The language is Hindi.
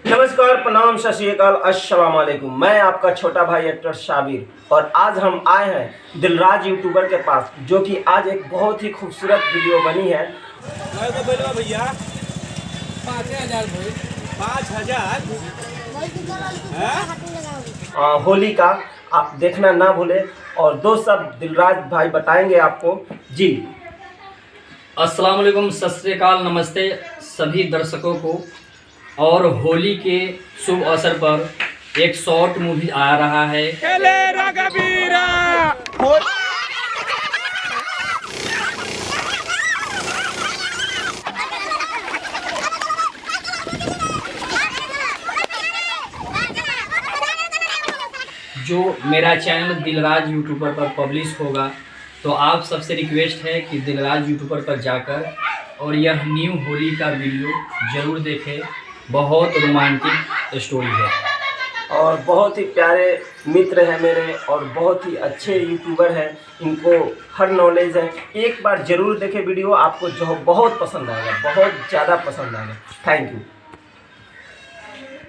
नमस्कार, प्रणाम, सत श्री अकाल, अस्सलाम वालेकुम। मैं आपका छोटा भाई एक्टर शाबिर और आज हम आए हैं दिलराज यूट्यूबर के पास, जो कि आज एक बहुत ही खूबसूरत वीडियो बनी है। भैया 5,000 होली का आप देखना ना भूले। और दो सब दिलराज भाई बताएंगे आपको जी। अस्सलाम वालेकुम, सत श्री अकाल, नमस्ते सभी दर्शकों को। और होली के शुभ अवसर पर एक शॉर्ट मूवी आ रहा है। जो मेरा चैनल दिलराज यूट्यूबर पर पब्लिश होगा, तो आप सबसे रिक्वेस्ट है कि दिलराज यूट्यूबर पर जाकर और यह न्यू होली का वीडियो ज़रूर देखें। बहुत रोमांटिक स्टोरी है और बहुत ही प्यारे मित्र हैं मेरे और बहुत ही अच्छे यूट्यूबर हैं। इनको हर नॉलेज है। एक बार ज़रूर देखें वीडियो, आपको जो बहुत पसंद आएगा, बहुत ज़्यादा पसंद आएगा। Thank you.